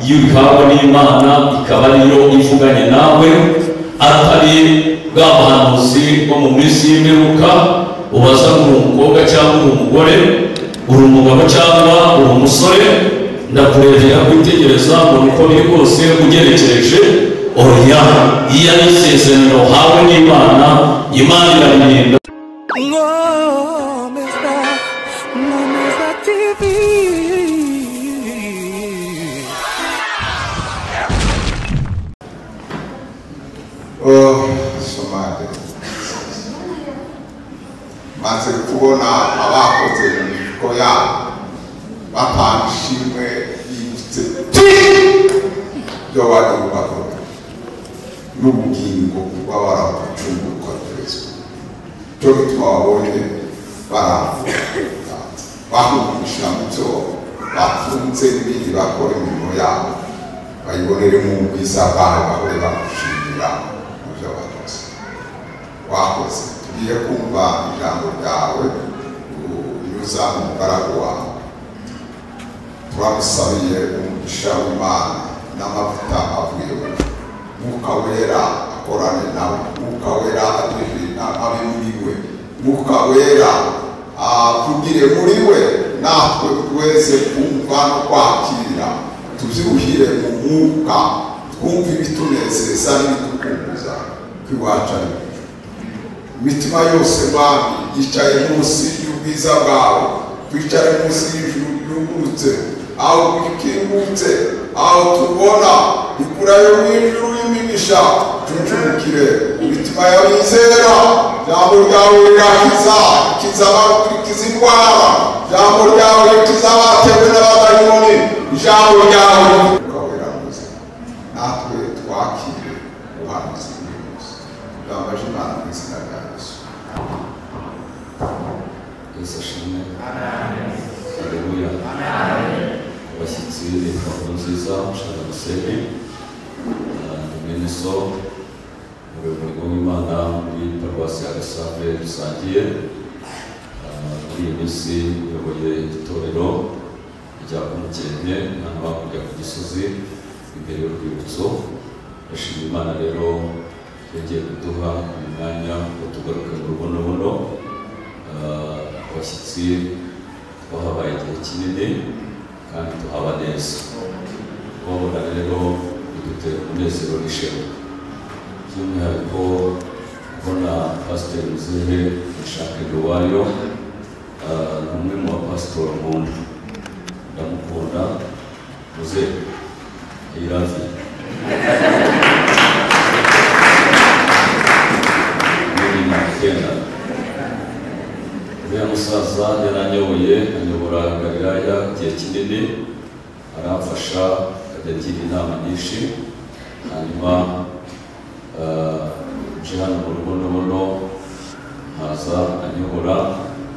iyo ubihawe n'Imana ikaba ariyo ivuganye nawe, atari bwa buhanuzi bwo mu minsi y'imperuka ubaza uri umukobwa cyangwa uri umugore, uri umugabo cyangwa uri umusore, ndakurebera kwitegereza ngo uko biri kose ugerekereje. Oya, iyo ari isezerano hawe n'Imana, Imana irabirinda. Somade maze kubona abakoze imifuko yabo batanga ishimwe yibutse byo bari bakora n'ubugingo bw'abaragucunguka Kristo. Cyo gituma babonye baravuga bahugisha mu byo bafunze n'ibindi bakora imirimo yabo, bayibonere mu bwiza bwawe bahore bagushimira mu byo bakoze. Wakoze, tugiye kumva ijambo ryawe unyuza mu mugaragu wawe. Turamusabiye umugisha w'Imana n'amavuta avuye we, Mwuka Wera akorane nawe, Mwuka Wera abe muri we, Mwuka Wera avugire muri we, natwe twese kumva no kwakira, tubyiruhire mu mwuka, twumve ibitunezeza n'ibitukumbuza kwiwacu ari imitima yose Mwami yicaye munsi y'ubwiza bwawe, twicare munsi y'ijuru ryungurutse, aho bikingutse, aho tubona ikura yo mw'ijuru y'imigisha, tunjurukire imitima y'abizera. Jambo ryawe rirakiza, rikiza abakurikiza indwara, jambo ryawe rikiza abatewe n'abadayimoni, ijambo ryawe riramuze, natwe twakire ubuhanuzi bw'Imana. Ndambaje Imana mu izina rya Yesu. Yesu ashimwe. Haleluya. Abashyitsi b'inkuru nziza ushaka gusenge mwene so umuyobozi w'Imana muri paruwasi ya Gasave dusangiye muri iyi minsi uyoboye itorero rya Umukenke hano hakurya ku Gisozi imbere y'urwibutso. Ndashima Imana rero yagiye kuduha umwanya wo tugaruka mu rubonobono. Abashyitsi twahabaye igihe kinini kandi tuhaba neza, kubabona rero bidutera umunezero n'ishema, by'umwihariko kubona Pasiteri Muzehe Mushakirwa Wayo, ni umwe mu bapasitori nkunda, ndamukunda. Muzehe I love you. Uriya musaza yaranyoboye, anyobora Galilaya igihe kinini, aramfasha akajya agira inama nyinshi, hanyuma nje hano mu rubonobono nkaza anyobora,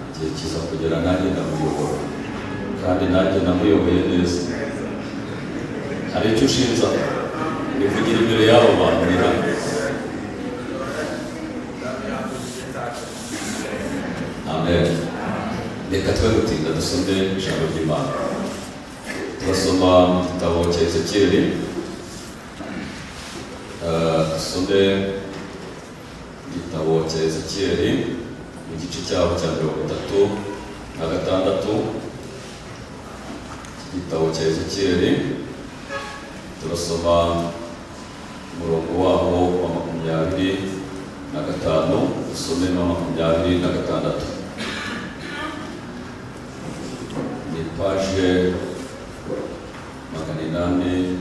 igihe kiza kugera nanjye ndamuyobora, kandi nanjye namuyoboye neza. Hari icyo ushinza nivugira imbere y'abo bantu ni hano. Amen. Reka twe gutinda dusome ijambo ry'Imana. Turasoma mu gitabo cya Ezekiyeli, dusome igitabo cya Ezekiyeli mu gice cyaho cya 36. Igitabo cya Ezekiyeli turasoma umurongo waho wa 25, dusome na 26. Ni paje 807,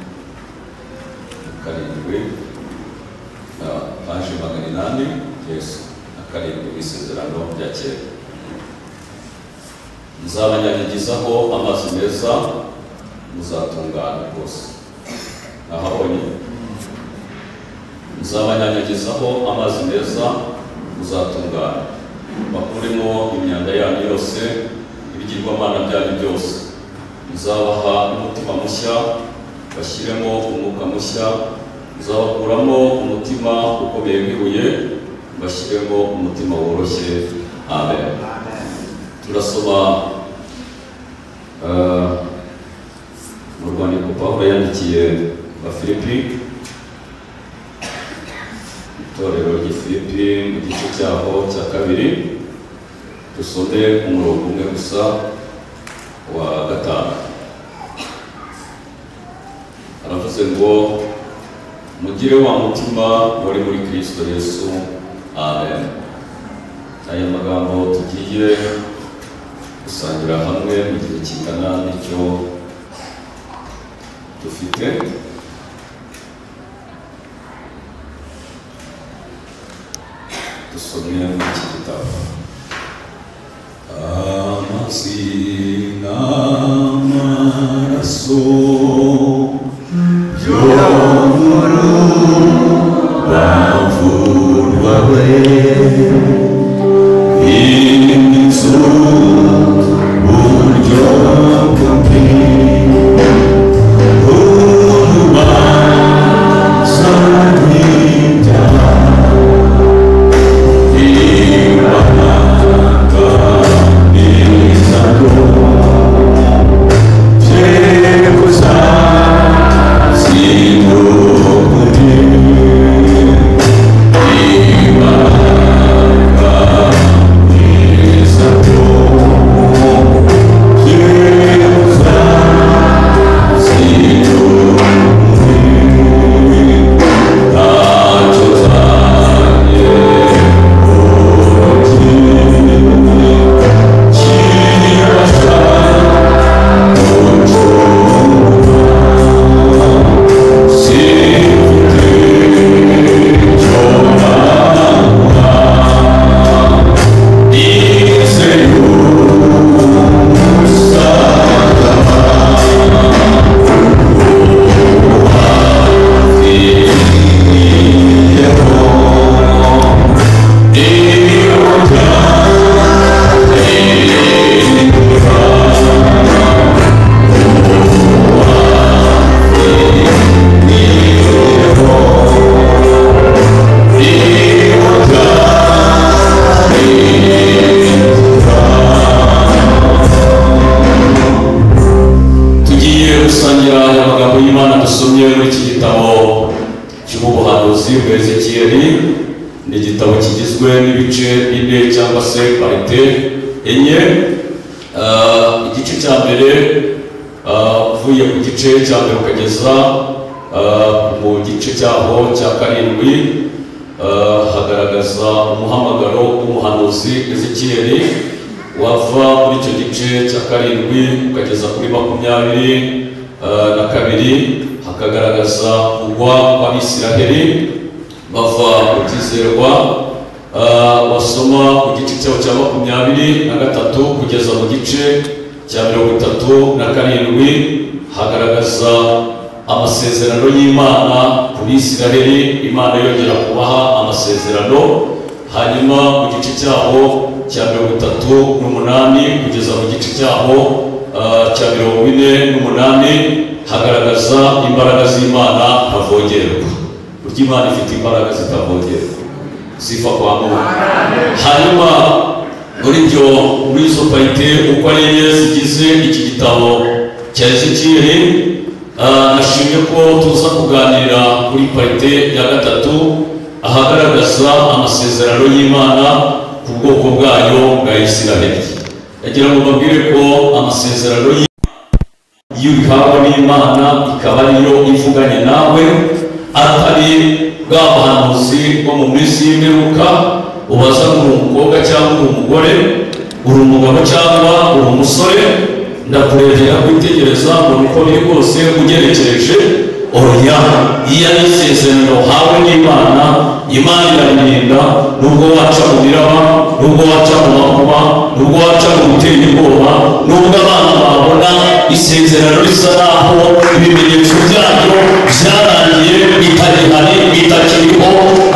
paje 807 isezerano rya kera. Nzabanyanyagizaho amazi meza muzatungana rwose. Ahabonye nzabanyanyagizaho amazi meza muzatungana, bakuremo imyanda yanyu yose, ibigirwamana byanyu byose. Nzabaha umutima mushya, bashyiremo umwuka mushya. Nzabakuramo umutima ukomeye nk'ibuye, bashyiremo umutima woroshye. Amen. Turasoma mu rwandiko Pawulo yandikiye Abafilipi, itorero ry'Ifilipi mu gice cyaho cya kabiri, dusome umurongo umwe gusa wa 5. Aravuze ngo mugire wa mutima wari muri Kristo Yesu. Amen. Aya magambo tugiye gusangira hamwe mu gihe kingana n'icyo dufite. Dusomye mu iki gitabo. Amazina amaraso y'umuru bavurwawe inzu buryo bwombi urubanza n'ibyaha ibanga n'isano byekuza z'inukuri ibanga n'isano byekuza z'inukuri ntacyo zanye ni igitabo kigizwe n'ibice 4 cyangwa se parite enye. Igice cya mbere uvuye ku gice cya mbere ukageza mu gice cyaho cya 7 hagaragaza umuhamagaro w'umuhanuzi Ezekiyeli wava muri icyo gice cya 7 ukageza kuri 22 hakagaragaza kugwa kw'Abisiraheli bava kutizerwa. Wasoma ku gice cyaho cya 23 kugeza mu gice cya 37 hagaragaza amasezerano y'Imana ku Bisiraheli, Imana yongera kubaha amasezerano. Hanyuma mu gice cyaho cya 38 kugeza mu gice cyaho cya 48 hagaragaza imbaraga z'Imana ntavogerwa. Burya Imana ifite imbaraga zitavogerwa, sifa kwa Mungu. Hanyuma muri izo parite uko ari enye zigize iki gitabo cya Ezekiyeli, nashimye ko tuza kuganira kuri parite ya 3 ahagaragaza amasezerano y'Imana ku bwoko bwayo bwa Isiraheli. Yagira ngo babwire ko amasezerano y'ubihawe n'Imana ikaba ariyo ivuganye nawe, atari bwa buhanuzi bwo mu minsi y'imperuka ubaza ngo uri umukobwa cyangwa uri umugore, uri umugabo cyangwa uri umusore, ndakurebera kwitegereza ngo uko biri kose ugerekereje. Oya, iyo ari isezerano hawe n'Imana, Imana irarinda. Nubwo waca mu miraba, nubwo waca mu makuba, nubwo waca mu gutera ubwoba, nubwo abana babona isezerano risa naho ibimenyetso byaryo byarangiye bitagihari bitakiriho,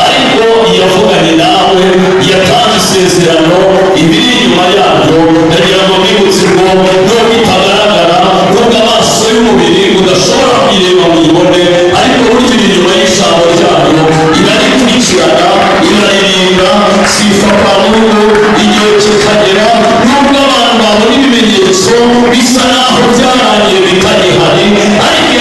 ariko iyavuganye nawe yatanze isezerano ibiri inyuma yaryo. Ndagira ngo mbibutse ngo nubwo itagaragara, nubwo amaso y'umubiri udashobora kuyireba ngo uyibone, ariko burya iri inyuma y'ijambo ryayo irarikurikirana, iraririnda. Sifa kwa Mungu. Igihe kikagera nubwo abantu babona ibimenyetso bisa naho byarangiye bitagihari, ariko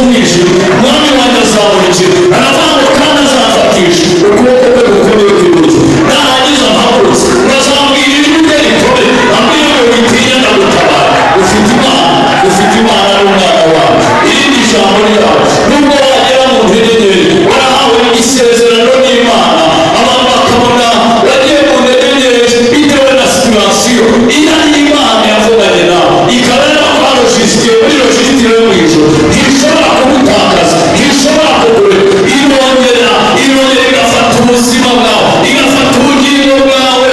z'umwijima umwami wanjye azamurikira aravuga ngo kandi azafatisha ukuboko kwe gukomeye kw'iburyo narangiza mpagurutse bazambwira ijwi rye rikomeye ambwira ngo witinya ndagutabara ufite imana n'umwana wawe irindi jambo ryawe nubwo wagera mu ntege nkeya warahawe isezerano n'Imana abantu bakabona bagiye mu ntege nkeya bitewe na situwasiyo iyo ari Imana yavuganye nawe ikaba yararojisitiye muri rojisitire yo mu ijuru ntishobora kugutakaza ntishobora kugureka irongera igafata ubuzima bwawe igafata ubugingo bwawe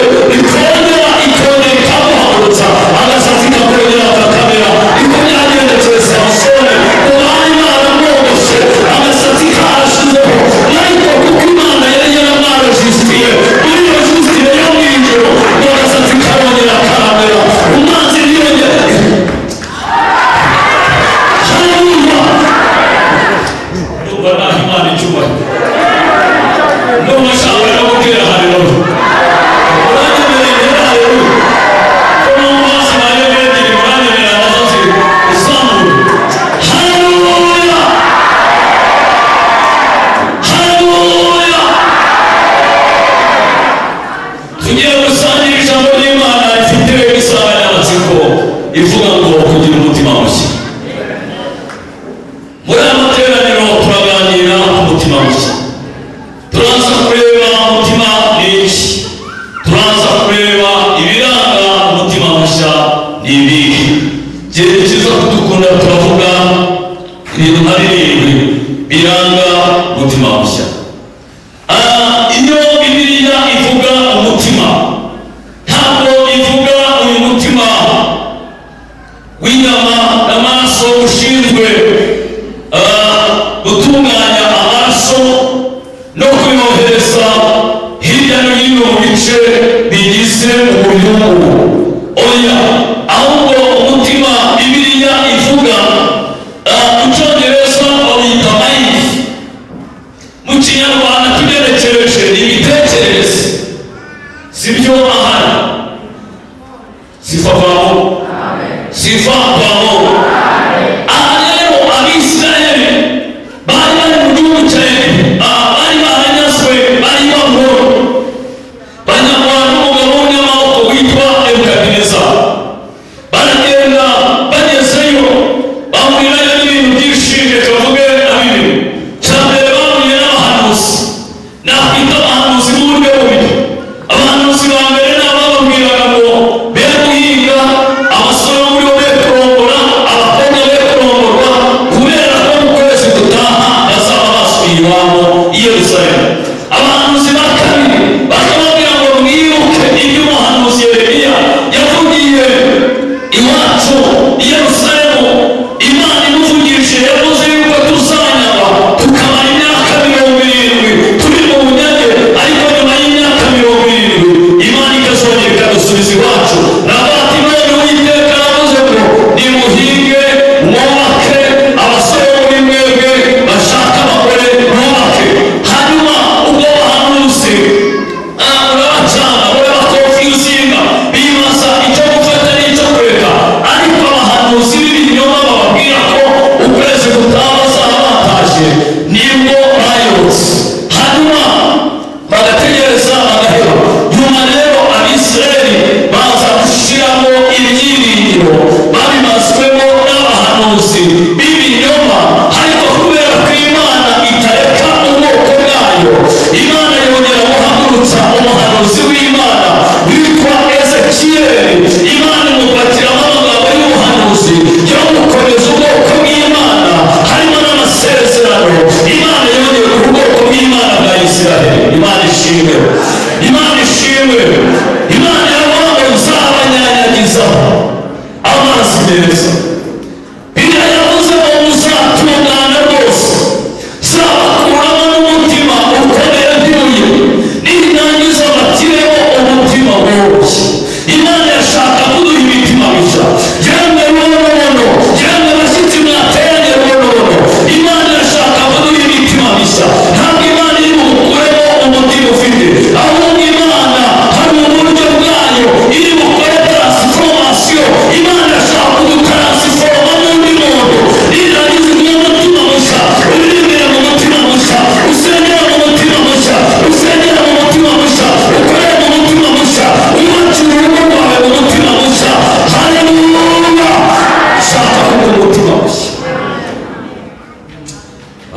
ikongera ikamuhagurutsa agasatsi kakongera kakamera niko byagendekeye Samusoni umwanya Imana amwogoshe agasatsi karashizeho ariko kuko Imana yari yaramwarojisitiye muri rojisitire yo mu ijuru agasatsi karongera karamera umwanzi ntiyongera ndumva naho Imana icyubahiro ndumva ashaka no kubwira haleluya uranyemereye haleluya ko mu maso nayo begira uranyemerera abazazi uzamura haleluya haleluya tugiye gusangira ijambo ry'Imana rifite insanganyamatsiko ivuga ngo kugira umutima mushya muri aya materaniro turaganira ku mutima mushya turaza kureba umutima ni iki turaza kureba ibiranga umutima mushya ni ibihe igihe kiza kudukunda turavuga ibintu nka birindwi biranga umutima mushya iyo Bibiliya ivuga umutima ntabwo ivuga uyu mutima w'inyama n'amaraso ushinzwe gutunganya amaraso no kuyohereza hirya no hino mu bice bigize umubiri w'umuntu oya ahubwo umutima Bibiliya ivuga mu Cyongereza bawita mind mu Kinyarwanda tugerekereje imitekerereze sibyo ahari sivavamo rero Abisirayeli bari bari mu gihugu cya Egiputa bari baranyazwe bari bahoro banyagwa n'umugabo w'umunyamaboko witwa Nebukadinezari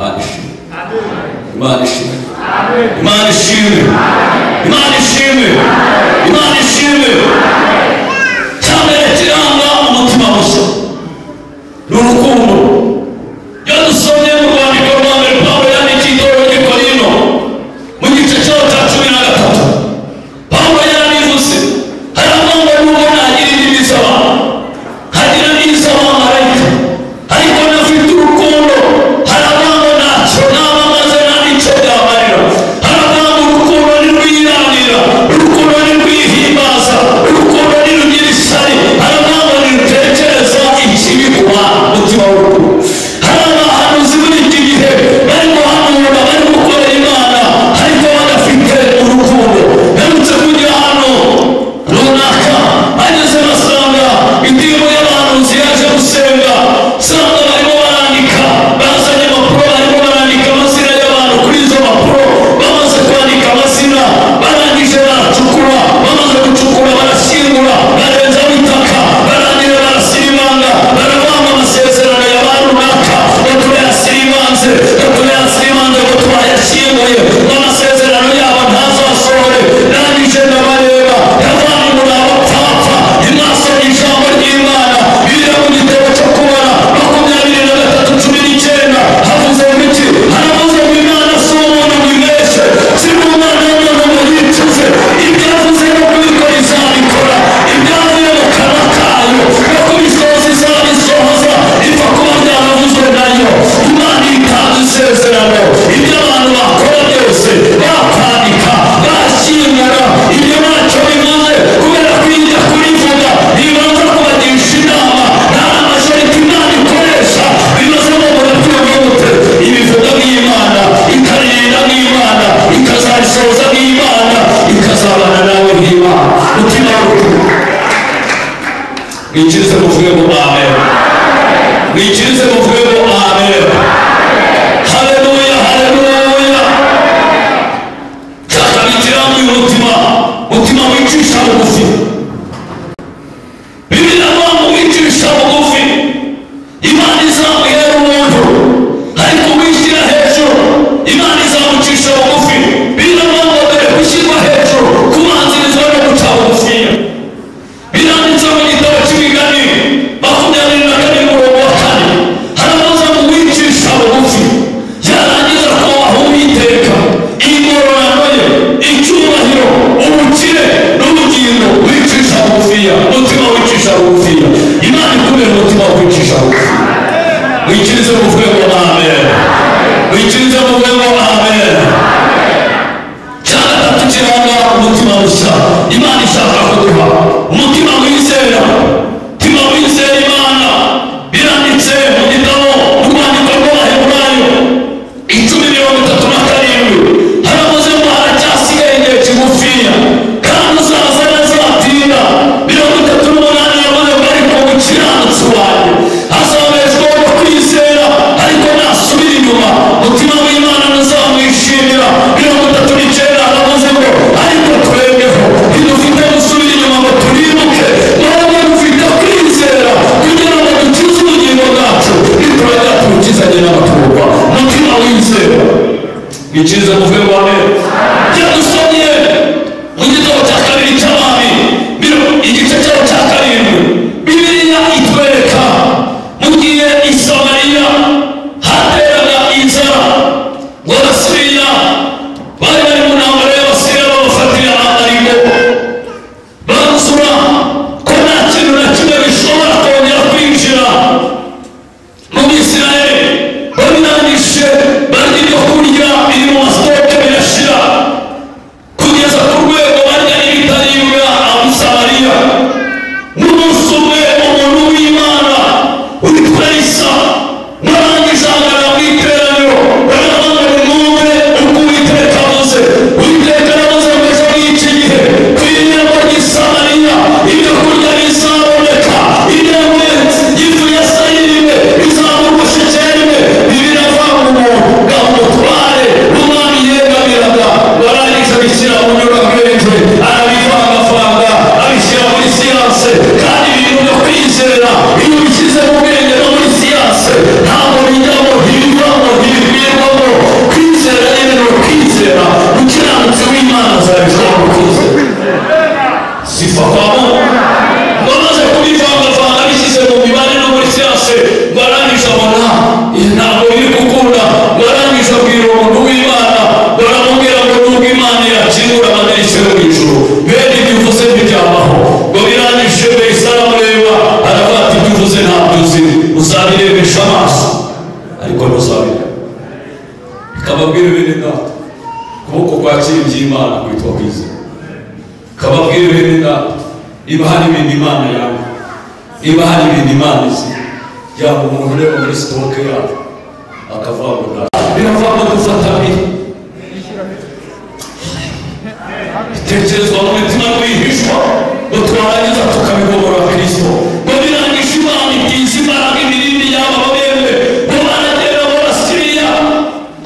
Imana ishimwe, Imana ishimwe, Imana ishimwe, Imana ishimwe. Cyambere kiranga umutima mushya ni urukundo. Yadusomye mu rwandiko rwa mbere Pawulo yandikiye itorero ry'i Korinto mu gice cyaho cya 13. Pawulo yarabivuze, haravuga ngo nubwo nagira indimi z'abantu nkagira n'iz'abamarayika ariko ntafite urukundo, haravuga ngo ntacyo naba maze nta n'icyo byamarira. Haravuga ngo urukundo ntirwirangira, urukundo ntirwihimbaza, urukundo ntirugira ishyari, haravuga ngo ntirutekereza ikibi ku bantu. Umutima w'urukundo. Hari abahanuzi muri iki gihe bari guhanura, bari gukorera Imana ariko badafite urukundo. Herutse kujya hano runaka, ageze basanga indirimbo y'abahanuzi yaje gusenga, sanga barimo barandika, bazanye impapuro barimo barandika amazina y'abantu kuri izo mpapuro. Bamaze kwandika amazina, barangije baracukura, bamaze gucukura barashyingura, barenzaho itaka, barangira barasiribanga, barabanga amasezerano ya ba runaka ngo turayasiribanze, ngo turayasiribanze, ngo twayashyinguye, ngo amasezerano yabo ntazasohore. Narangije ndabareba, yavanye muri abapfapfa, imwasomye ijambo ry'Imana. Bibiri mu gitabo cyo kubara 23:19 havuze ngo iki? Haravuze ngo Imana si umuntu ngo ibeshye, si n'umwana w'umuntu ngo yicuze. Ibyo yavuze no kubikora izabikora, ibyavuye mu kanwa kayo no kubisohoza izabisohoza. Ipfa kuba byaravuzwe nayo. Imana itanze isezerano, ibyo abantu bakora byose bakwandika, bashyingura, ibyo ntacyo bimaze kubera kwijya kurivuga ntibanza kubagisha inama. Nta majoriti Imana ikoresha, bimaze ngo murabyumva mute? Ibivuga nk'Imana, ikaririnda nk'Imana, ikazabisohoza nk'Imana, ikazabana nawe nk'Imana. Mutima w'urukundo. Mwikirize muvuge ngo amen, mwikirize muvuge ngo amen. Haleluya, haleluya. Cyakabikira mu mutima, mutima wicisha bugufi. Bibiliya ngo wicisha bugufi Imana izamuhera umuntu, ariko wishyira hejuru Imana izamucisha bugufi. Bibiliya ngo mbere gushyirwa hejuru kubanzirizwa no guca bugufiya. Biranditse mu gitabo cy'Imigani 24:4. Haravuze ngo wicisha bugufi yarangiza kubaha Uwiteka ingororano ye, icyubahiro, ubukire n'ubugingo. Wicisha bugufiya, umutima wicisha bugufiya. Imana ikubera umutima wo kwicisha bugufi. Mwikirize muvuge ngo amen, mwikirize muvuge ngo amen. Cyangwa kiranga umutima mushya Imana ishaka kuduha, umutima wizera, umutima wizera Imana. Biranditse mu gitabo urwandiko rw'Abaheburayo 10:37. Haravuze ngo haracyasigaye igihe kigufiya kandi uzaza ntazatinda. 38 yavuze ngo ariko umukiranutsi wanjye azabeshwaho no kwizera ariko nasubira inyuma, umutima w'Imana ntuzamwishimira. 39 haravuze ngo ariko twebweho ntidufite gusubira inyuma ngo turibuke, ahubwo dufite kwizera kugira ngo dukize ubugingo bwacu niturajya tubukizanye n'abaturwa. Umutima wizera. Mwikirize muvuge ngo amen. Byadusomye mu gitabo cya 2 cy'Abami igice cyaho cya 7. Bibiliya itwereka mu gihe i Samariya hateraga inzara, ngo Abasiriya bari bari mu ntambara y'Abasiriya babafatira amarigo, banzura ko nta kintu na kimwe bishobora kongera kwinjira mu Bisirayeli. Babirangije barya ibyo kurya biri mu masitoke birashira. kababwire bene data kuboko kwakira iby'Imana kwitwa kwizera. Kababwire bene data niba hari ibintu Imana yawe, niba hari ibintu Imana izi, yaba umuntu ureba muri sitoke yawe akavuga ngo biravamo dufata biri bitekerezwa mu mitima rwihishwa ngo twarangiza tukabigomora Kristo ngo birangisha Imana ibyiza imbaraga imirindi yabo babembe ngo baragera barasiriya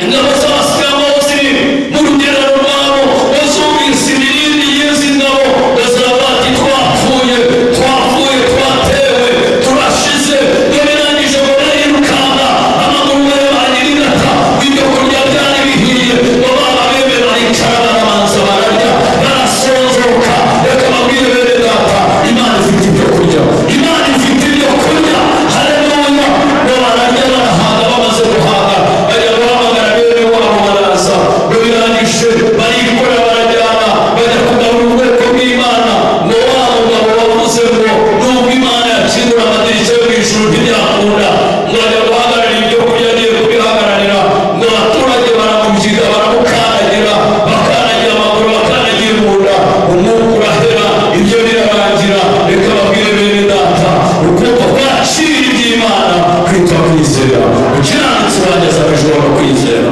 ingabo z'abasiramo ziri mu rugerero rwabo bazumvise imirindi y'izi ngabo bazabati twapfuye twatewe turashize ngo birangije ngo barayirukanga amaguru bayo banyirigata ibyo kurya byari bihiye ngo bababembe baricara baramanza bararya barasozoka. Reka babwire bene data Imana ifite ibyo kurya, Imana ifite ibyo kurya. Haleluya. ngo bararya barahaga, bamaze guhaga bajya guhamagara bene wabo baraza ngo birangije barikora barajyana bajya kugarura ubwoko bw'Imana. ngo wa mugabo wavuze ngo nubwo Imana yakingura amadirishya yo mu ijuru ntibyakunda, ngo ajya guhagarara ibyo kurya agiye kubihagararira, ngo abaturage baramubyiga baramukandagira bakandagira amaguru bakandagira mu nda, umwuka urahera ibyo birarangira. Reka babwire bene data ukuboko kwakira iby'Imana kwitwa kwizera. Umukiranutsi wanjye azabishobora kwizera.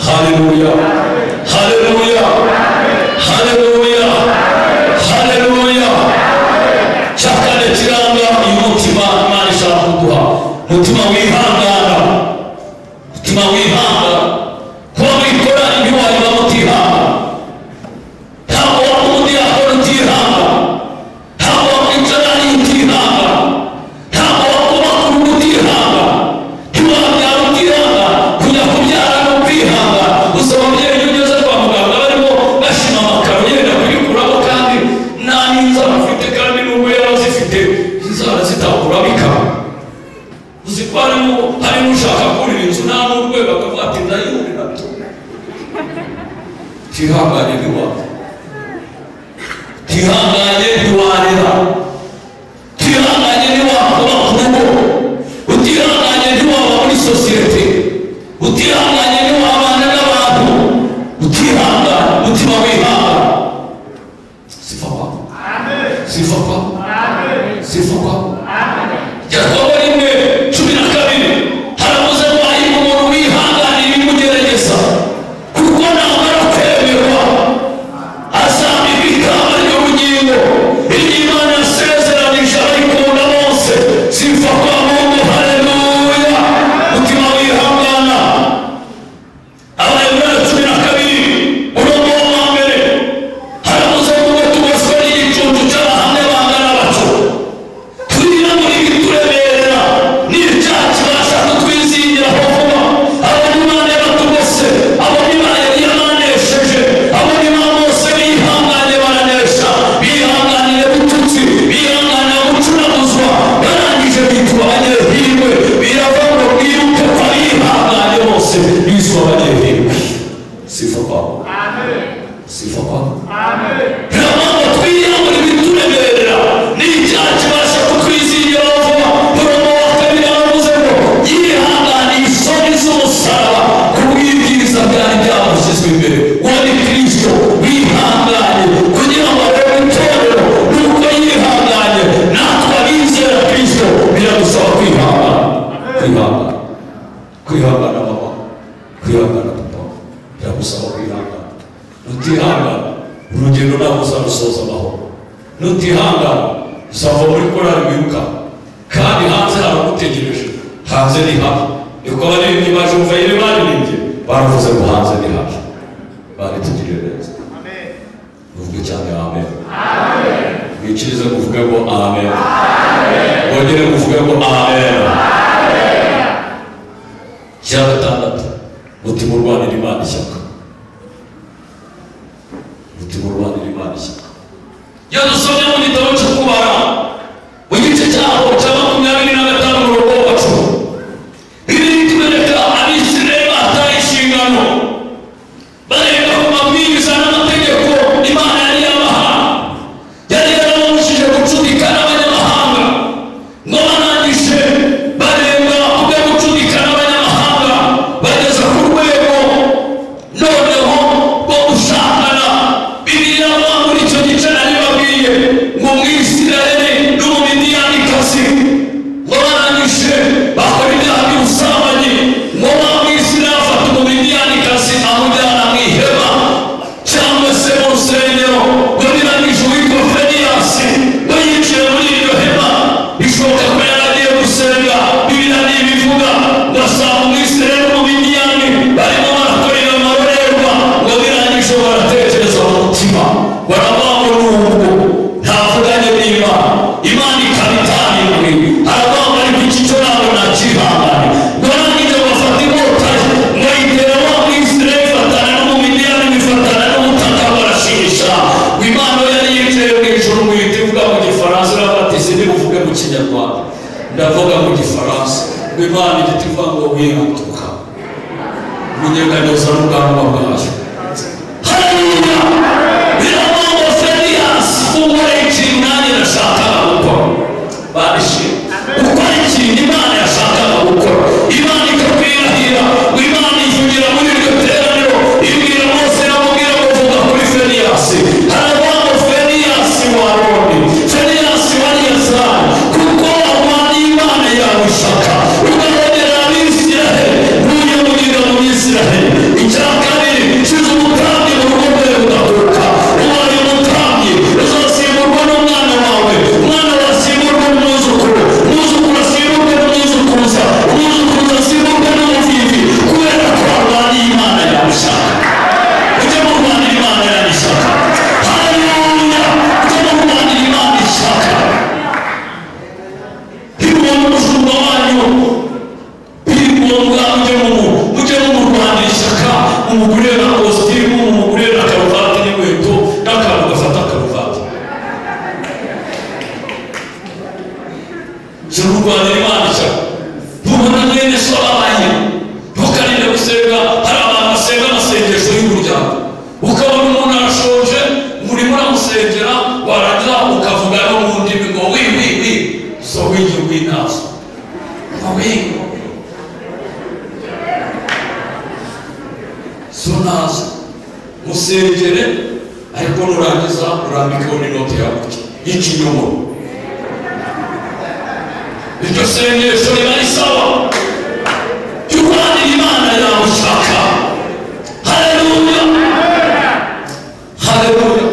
Haleluya, haleluya, haleluya, haleluya. Cyakane kiranga uyu mutima Imana ishaka kuduha, mutima wihangana, mutima wihangana. kuba mwikora ntiwajya mutihanga, ntabwo undi yakora utihanga, ntabwo wakwicara utihanga, ntabwo wakubaka urugo utihanga, ntiwabyara utihanga, kujya kubyara no kwihanga. Gusa ababyeyi iyo ugeze kwa muganga barimo bashima amakaro yenda kubikuramo kandi nta n'inzara afite, kandi nubwo yaba zifite inzara zitakura bikaba uzi ko harimo ushaka kurira inzu nta n'urwego akavuga ati ndayurira tu tihanganye ntiwapfa, tihanganye ntiwarera, tihanganye ntiwakora ku rugo, utihanganye ntiwaba muri sosiyete, utihanganye ntiwabana n'abantu, utihanganye mutima wihanga. Sifa kwa sifa kwa sifa kwa Yakobo 1:12 haravuze ngo hahirwa umuntu wihanganira ibimugerageza kuko namara kwemerwa azambikwa ikamba ry'ubugingo iry'Imana yasezeranije abayikunda bose. Sifa kwa Mungu. Haleluya. mutima wihangana. Abayobora 12 umurongo wa mbere haravuze ngo tugoswe n'igicucu cy'abahamya bangana batyo turira muri bituremerera n'icyaha kibasha kutwizingira vuba. abo ni Imana yabatugose, abo ni Imana yari yaranesheje, abo ni Imana bose bihanganye baranesha, bihanganiye bitutsi, bihanganiye gucuraguzwa, barangije bitwa abanyehirwe. birava ngo mwibuke ko abihanganye bose biswa abanyehirwe. Sifa kwabo, sifa kwabo. Birabanga twiyambure bituremerera n'icyaha kibasha kutwizingira vuba. umurongo wa kabiri yaravuze ngo yihanganiye isoni z'umusaraba kubw'ibyiza byari byamushyizwe imbere. uwo ni Kristo wihanganye kugira ngo arebe itorero nuko yihanganye. natwe abizera Kristo biradusaba kwihangana, kwihangana, kwihangana mama, kwihangana papa, biragusaba kwihangana. nutihangana urugendo ntabwo uzarusoza amahoro. nutihangana uzava muri korali wiruka kandi hanze haragutegereje. hanze ni habi. niko abaririmbyi ba Jumvayire baririmbye baravuze ngo hanze ni habi. baritugirire neza. uvuge cyane amen. wikirize kuvuge ngo amen. wongere kuvuge ngo amen. cya gatandatu mutima urwanira Imana ishyaka, mutima urwanira Imana ishyaka. iyo dusomye mu gitabo cyo kubara mu gice cyaho cya 25 umurongo wa 10 ibi bitubereka Abisirayeli bataye inshingano barenga ku mabwiriza n'amategeko Imana yari yabahaye. yari yarababujije gucudika n'abanyamahanga ngo barangije barenga ku byo gucudika n'abanyamahanga bageza ku rwego kunyeganyeza n'ubwanwa bwayo. Haleluya! Biramwanga Feniyasi ukora ikintu nanjye nashakaga gukora. Barishimye gukora ikintu Imana yashakaga gukora. Imana ikakwirahira, Imana ivugira muri iryo teraniro, ibwira Mose iramubwira ngo vuga kuri Feniyasi. Haravanga Feniyasi wa Aroni, Feniyasi wa Eleyazari, kuko warwaniye Imana yawe ishaka ugahogerera Abisiraheli n'unyamugirira mu Bisiraheli. Icya kabiri, shize umutambyi mu rugo rwe udakuka. Ubaye umutambyi uzasimburwa n'umwana wawe, umwana wasimburwa n'umwuzukuru, umwuzukuru asimburwa n'umwuzukuruza, umwuzukuruza asimburwa n'umuvivi, kubera ko warwaniye Imana yawe ishaka. Ujye murwanira Imana yawe ishaka. Haleluya! Ujye murwanira Imana ishaka. Hirwa n'umushumba wanyu, hirwa mujye mumurwanira ishaka, mumugurire na kositimu, mumugurire na karuvati n'inkweto n'akantu gafata karuvati. Jya murwanira Imana ishaka. Ntubona mwene so abaye, ntukarinde gusenga. Hari abantu basenga amasengesho y'umuryango, ukabona umuntu arashoje, murimo uramusengera, warangiza ukavuga no mu ndimi ngo wi so w'inyo w'inazo ngo wi so nazo musengere, ariko nurangiza urambikeho n'inoti yawe y'ikinyomoro. Iryo sengesho riba risaba kurwanira Imana yawe ushaka. Haleluya! Haleluya!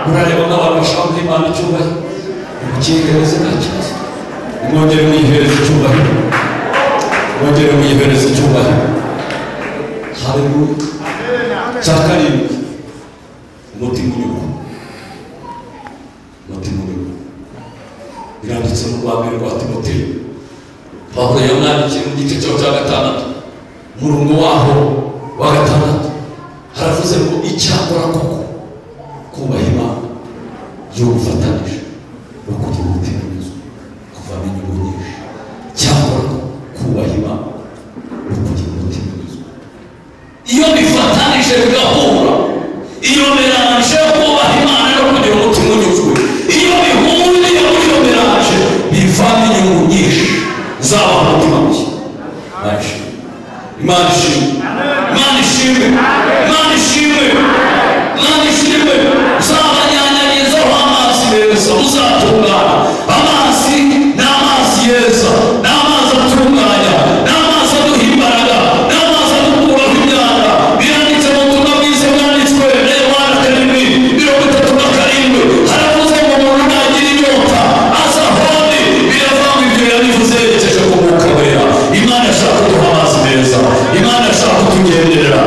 Urareba n'abantu bashaka guha Imana icyubahiro, mukihereze nta kibazo. Mwongere muyihereze icyubahiro, mwongere muyihereze icyubahiro. Haleluya! Cya karindwi, umutima unyurwa. Umutima unyurwa biranditse mu rwa mbere rwa Timoteyo. Pawulo yamwandikiye mu gice cyaho cya 6 umurongo waho wa 6 haravuze ngo icyakora koko kubaha Imana yo gufatanije no kugira umutima mwiza kuvamo inyungu nyinshi. Cyakora kubaha Imana no kugira umutima mwiza, iyo bifatanije bigahura, iyo meranje kubaha Imana no kugira umutima unyuzwe, iyo bihuriye muri iyo meranje bivamo inyungu nyinshi zaba umutima mushya. Imana ishimwe, Imana ishimwe, Imana ishimwe, Imana ishimwe. Uzabanyanyagizaho amazi meza, uzatungana. Amazi ni amazi yeza, ni amazi atunganya, ni amazi aduha imbaraga, ni amazi adukuraho imyanda. Biranditse mu butumwa bwiza bwanditswe na Yohana 7:37. Haravuze ngo umuntu nagira inyota aza ahone, biravanga ibyo yabivuze yerekeje ku Mwuka Wera. Imana ashaka kuduha amazi meza, Imana ashaka kutugenderera.